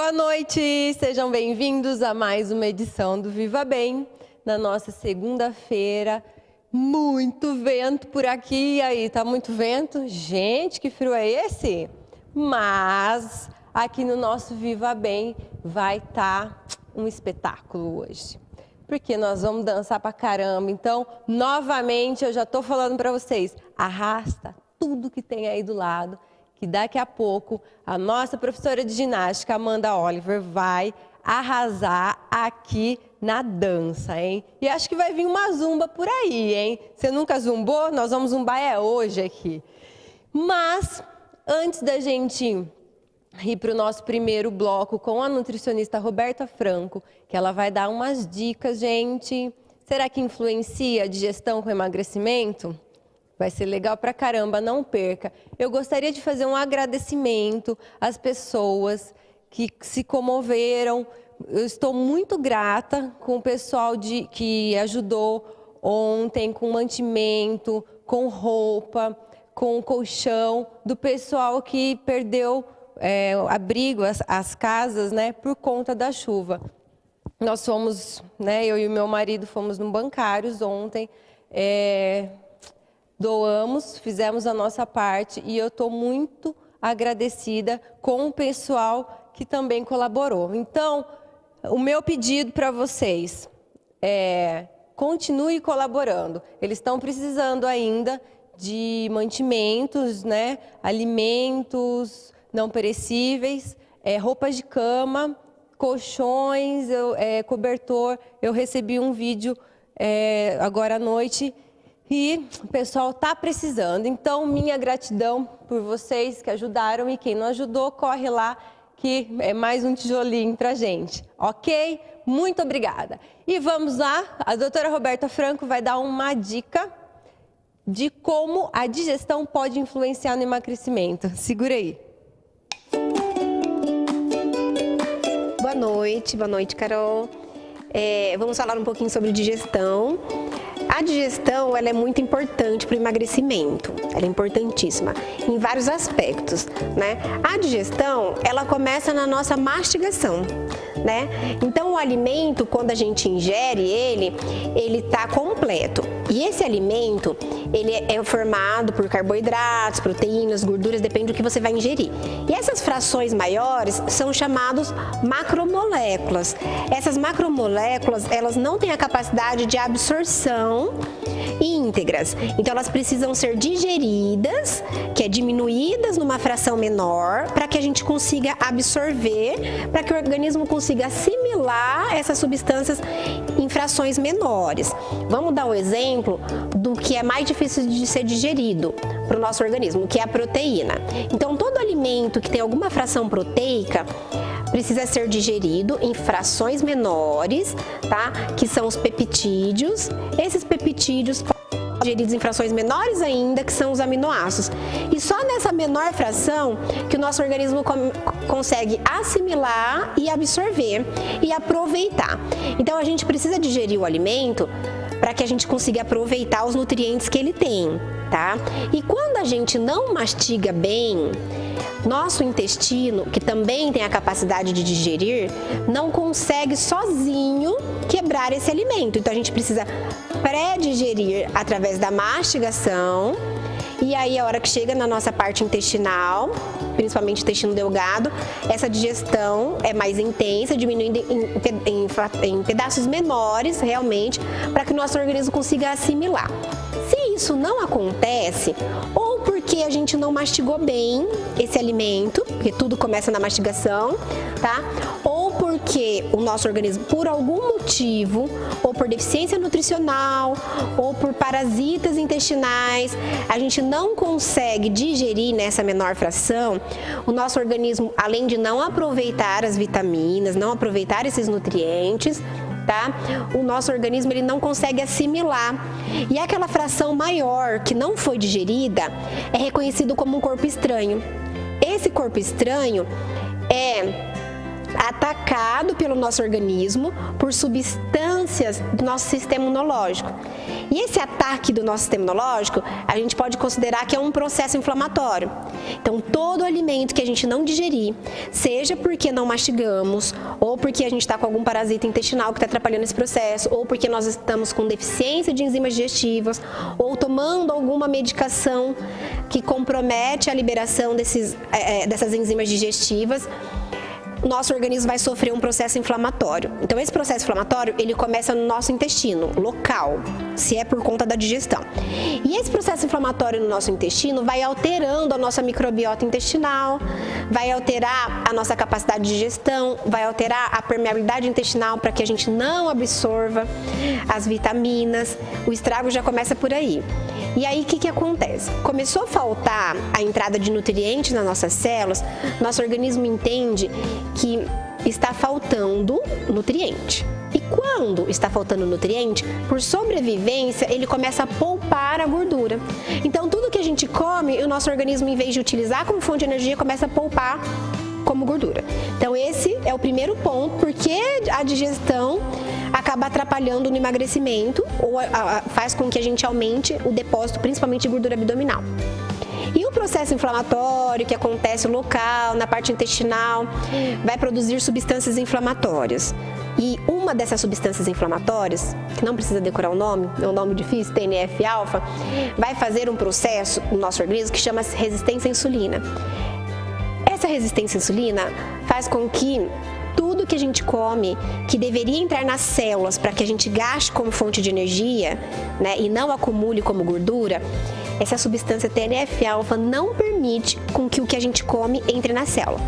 Boa noite, sejam bem-vindos a mais uma edição do Viva Bem, na nossa segunda-feira. Muito vento por aqui, e aí, tá muito vento? Gente, que frio é esse? Mas aqui no nosso Viva Bem vai estar um espetáculo hoje, porque nós vamos dançar pra caramba. Então, novamente, eu já tô falando pra vocês, arrasta tudo que tem aí do lado, que daqui a pouco a nossa professora de ginástica, Amanda Oliver, vai arrasar aqui na dança, hein? E acho que vai vir uma zumba por aí, hein? Você nunca zumbou? Nós vamos zumbar hoje aqui. Mas, antes da gente ir para o nosso primeiro bloco com a nutricionista Roberta Franco, que ela vai dar umas dicas, gente. Será que influencia a digestão com emagrecimento? Vai ser legal pra caramba, não perca. Eu gostaria de fazer um agradecimento às pessoas que se comoveram. Eu estou muito grata com o pessoal que ajudou ontem com mantimento, com roupa, com colchão, do pessoal que perdeu abrigo, as casas, né, por conta da chuva. Nós fomos, né, eu e o meu marido fomos no Bancários ontem, doamos, fizemos a nossa parte e eu estou muito agradecida com o pessoal que também colaborou. Então, o meu pedido para vocês é: continue colaborando. Eles estão precisando ainda de mantimentos, né? Alimentos não perecíveis, roupas de cama, colchões, cobertor. Eu recebi um vídeo agora à noite. E o pessoal está precisando. Então, minha gratidão por vocês que ajudaram, e quem não ajudou, corre lá, que é mais um tijolinho para a gente, ok? Muito obrigada. E vamos lá, a doutora Roberta Franco vai dar uma dica de como a digestão pode influenciar no emagrecimento. Segura aí. Boa noite, Carol. Vamos falar um pouquinho sobre digestão. A digestão, ela é muito importante para o emagrecimento, ela é importantíssima em vários aspectos, né? A digestão, ela começa na nossa mastigação, né? Então, o alimento, quando a gente ingere ele está completo. E esse alimento, ele é formado por carboidratos, proteínas, gorduras, depende do que você vai ingerir. E essas frações maiores são chamadas macromoléculas. Essas macromoléculas, elas não têm a capacidade de absorção íntegras. Então, elas precisam ser digeridas, que é diminuídas numa fração menor, para que a gente consiga absorver, para que o organismo consiga assimilar essas substâncias em frações menores. Vamos dar um exemplo do que é mais difícil de ser digerido para o nosso organismo, que é a proteína. Então, todo alimento que tem alguma fração proteica precisa ser digerido em frações menores, tá? Que são os peptídeos. Esses peptídeos podem ser digeridos em frações menores ainda, que são os aminoácidos. E só nessa menor fração que o nosso organismo consegue assimilar e absorver e aproveitar. Então, a gente precisa digerir o alimento para que a gente consiga aproveitar os nutrientes que ele tem, tá? E quando a gente não mastiga bem, nosso intestino, que também tem a capacidade de digerir, não consegue sozinho quebrar esse alimento. Então, a gente precisa pré-digerir através da mastigação. E aí, a hora que chega na nossa parte intestinal, principalmente intestino delgado, essa digestão é mais intensa, diminuindo em pedaços menores, realmente, para que o nosso organismo consiga assimilar. Se isso não acontece, ou porque a gente não mastigou bem esse alimento, porque tudo começa na mastigação, tá? Ou porque o nosso organismo, por algum motivo, ou por deficiência nutricional, ou por parasitas intestinais, a gente não consegue digerir nessa menor fração, o nosso organismo, além de não aproveitar as vitaminas, não aproveitar esses nutrientes, tá? O nosso organismo ele não consegue assimilar. E aquela fração maior que não foi digerida é reconhecido como um corpo estranho. Esse corpo estranho é atacado pelo nosso organismo por substâncias do nosso sistema imunológico. E esse ataque do nosso sistema imunológico, a gente pode considerar que é um processo inflamatório. Então, todo alimento que a gente não digerir, seja porque não mastigamos, ou porque a gente está com algum parasita intestinal que está atrapalhando esse processo, ou porque nós estamos com deficiência de enzimas digestivas, ou tomando alguma medicação que compromete a liberação dessas enzimas digestivas, nosso organismo vai sofrer um processo inflamatório. Então, esse processo inflamatório, ele começa no nosso intestino, local, se é por conta da digestão. E esse processo inflamatório no nosso intestino vai alterando a nossa microbiota intestinal, vai alterar a nossa capacidade de digestão, vai alterar a permeabilidade intestinal para que a gente não absorva as vitaminas. O estrago já começa por aí. E aí, o que acontece? Começou a faltar a entrada de nutrientes nas nossas células, nosso organismo entende que está faltando nutriente. E quando está faltando nutriente, por sobrevivência, ele começa a poupar a gordura. Então, tudo que a gente come, o nosso organismo, em vez de utilizar como fonte de energia, começa a poupar como gordura. Então, esse é o primeiro ponto, porque a digestão acaba atrapalhando no emagrecimento ou faz com que a gente aumente o depósito, principalmente de gordura abdominal. E o processo inflamatório que acontece local, na parte intestinal, vai produzir substâncias inflamatórias. E uma dessas substâncias inflamatórias, que não precisa decorar o nome, é um nome difícil, TNF-alfa, vai fazer um processo no nosso organismo que chama resistência à insulina. Essa resistência à insulina faz com que tudo que a gente come, que deveria entrar nas células para que a gente gaste como fonte de energia, né, e não acumule como gordura, essa substância TNF-alfa não permite com que o que a gente come entre na célula.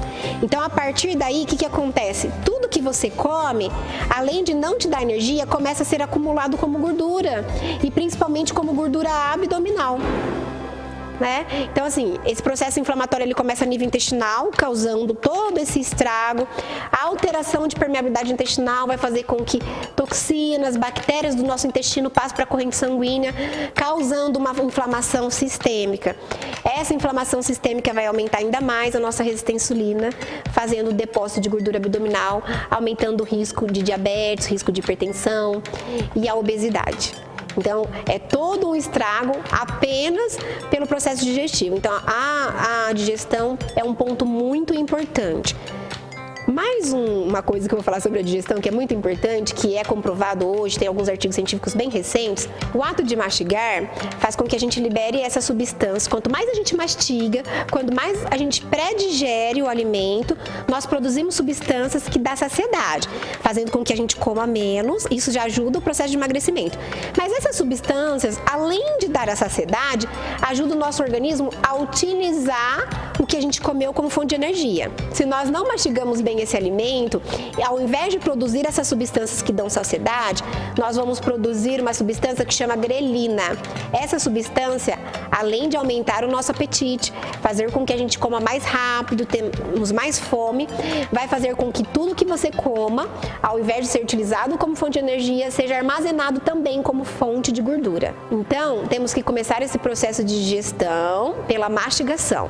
Então, a partir daí, o que acontece? Tudo que você come, além de não te dar energia, começa a ser acumulado como gordura, e principalmente como gordura abdominal. Né? Então, assim, esse processo inflamatório ele começa a nível intestinal, causando todo esse estrago. A alteração de permeabilidade intestinal vai fazer com que toxinas, bactérias do nosso intestino passem para a corrente sanguínea, causando uma inflamação sistêmica. Essa inflamação sistêmica vai aumentar ainda mais a nossa resistência à insulina, fazendo o depósito de gordura abdominal, aumentando o risco de diabetes, risco de hipertensão e a obesidade. Então, é todo um estrago apenas pelo processo digestivo. Então, a digestão é um ponto muito importante. Mais uma coisa que eu vou falar sobre a digestão que é muito importante, que é comprovado hoje, tem alguns artigos científicos bem recentes, o ato de mastigar faz com que a gente libere essa substância. Quanto mais a gente mastiga, quanto mais a gente pré-digere o alimento, nós produzimos substâncias que dão saciedade, fazendo com que a gente coma menos, isso já ajuda o processo de emagrecimento. Mas essas substâncias, além de dar a saciedade, ajudam o nosso organismo a utilizar o que a gente comeu como fonte de energia. Se nós não mastigamos bem esse alimento, ao invés de produzir essas substâncias que dão saciedade, nós vamos produzir uma substância que chama grelina. Essa substância, além de aumentar o nosso apetite, fazer com que a gente coma mais rápido, temos mais fome, vai fazer com que tudo que você coma, ao invés de ser utilizado como fonte de energia, seja armazenado também como fonte de gordura. Então, temos que começar esse processo de digestão pela mastigação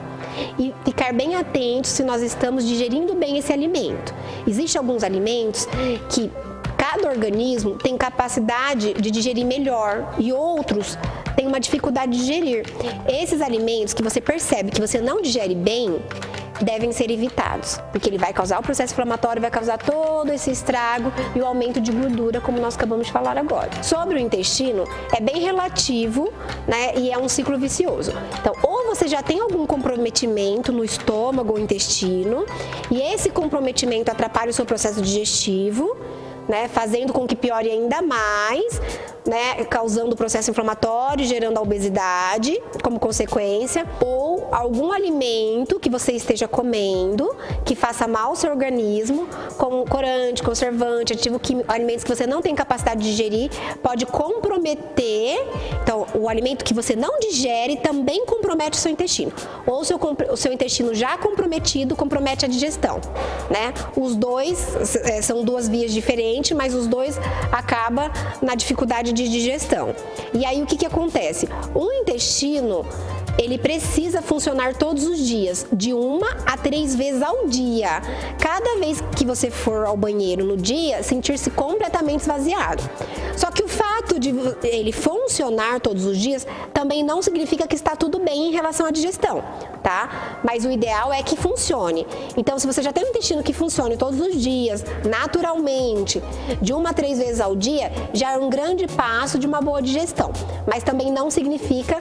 e ficar bem atentos se nós estamos digerindo bem esse alimento. Existem alguns alimentos que cada organismo tem capacidade de digerir melhor e outros têm uma dificuldade de digerir. Esses alimentos que você percebe que você não digere bem, devem ser evitados, porque ele vai causar o processo inflamatório, vai causar todo esse estrago e o aumento de gordura, como nós acabamos de falar agora. Sobre o intestino, é bem relativo, né, e é um ciclo vicioso. Então, ou você já tem algum comprometimento no estômago ou intestino, e esse comprometimento atrapalha o seu processo digestivo, né, fazendo com que piore ainda mais, né, causando o processo inflamatório, gerando a obesidade como consequência, ou algum alimento que você esteja comendo que faça mal ao seu organismo, como corante, conservante, ativo químico, alimentos que você não tem capacidade de digerir, pode comprometer. Então, o alimento que você não digere também compromete o seu intestino. Ou o seu intestino já comprometido compromete a digestão, né? Os dois são duas vias diferentes, mas os dois acabam na dificuldade de digestão. E aí o que acontece? O intestino ele precisa funcionar todos os dias, de 1 a 3 vezes ao dia. Cada vez que você for ao banheiro no dia, sentir-se completamente esvaziado. Só que o fato de ele funcionar todos os dias também não significa que está tudo bem em relação à digestão, tá? Mas o ideal é que funcione. Então, se você já tem um intestino que funcione todos os dias, naturalmente, de 1 a 3 vezes ao dia, já é um grande passo de uma boa digestão. Mas também não significa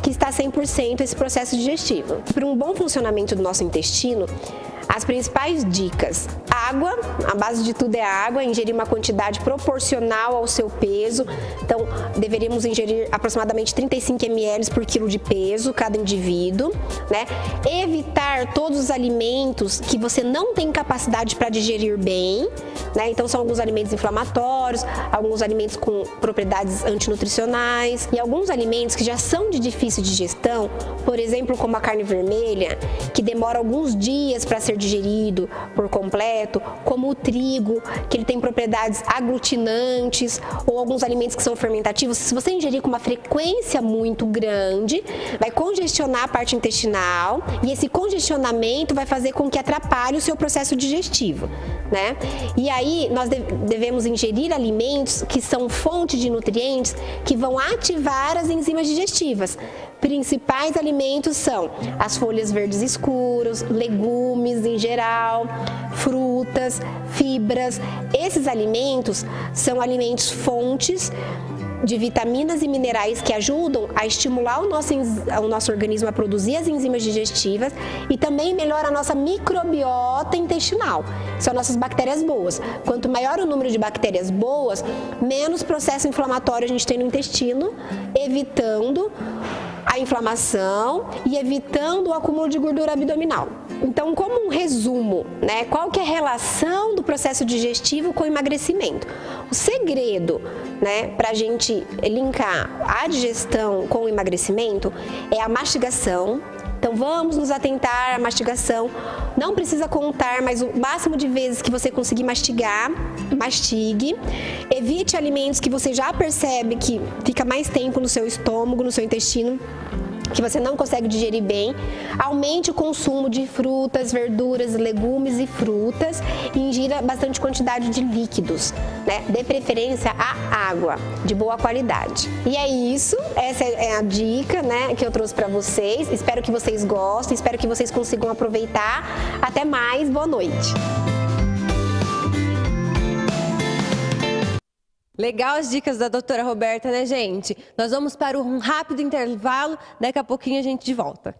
que está 100% esse processo digestivo. Para um bom funcionamento do nosso intestino, as principais dicas: água, a base de tudo é água, ingerir uma quantidade proporcional ao seu peso. Então, deveríamos ingerir aproximadamente 35 ml por quilo de peso, cada indivíduo, né? Evitar todos os alimentos que você não tem capacidade para digerir bem, né? Então, são alguns alimentos inflamatórios, alguns alimentos com propriedades antinutricionais e alguns alimentos que já são de difícil digestão, por exemplo, como a carne vermelha, que demora alguns dias para ser digerido por completo, como o trigo, que ele tem propriedades aglutinantes, ou alguns alimentos que são fermentativos. Se você ingerir com uma frequência muito grande, vai congestionar a parte intestinal e esse congestionamento vai fazer com que atrapalhe o seu processo digestivo, né? E aí nós devemos ingerir alimentos que são fonte de nutrientes que vão ativar as enzimas digestivas. Principais alimentos são as folhas verdes escuras, legumes em geral, frutas, fibras. Esses alimentos são alimentos fontes de vitaminas e minerais que ajudam a estimular o nosso organismo a produzir as enzimas digestivas e também melhora a nossa microbiota intestinal. São nossas bactérias boas. Quanto maior o número de bactérias boas, menos processo inflamatório a gente tem no intestino, evitando a inflamação e evitando o acúmulo de gordura abdominal. Então, como um resumo, né, qual que é a relação do processo digestivo com o emagrecimento? O segredo, né, para a gente linkar a digestão com o emagrecimento é a mastigação. Então, vamos nos atentar à mastigação. Não precisa contar, mas o máximo de vezes que você conseguir mastigar, mastigue. Evite alimentos que você já percebe que fica mais tempo no seu estômago, no seu intestino, que você não consegue digerir bem. Aumente o consumo de frutas, verduras, legumes e frutas e ingira bastante quantidade de líquidos, né? Dê preferência à água de boa qualidade. E é isso, essa é a dica, né, que eu trouxe para vocês. Espero que vocês gostem, espero que vocês consigam aproveitar. Até mais, boa noite. Legal as dicas da doutora Roberta, né, gente? Nós vamos para um rápido intervalo, daqui a pouquinho a gente de volta.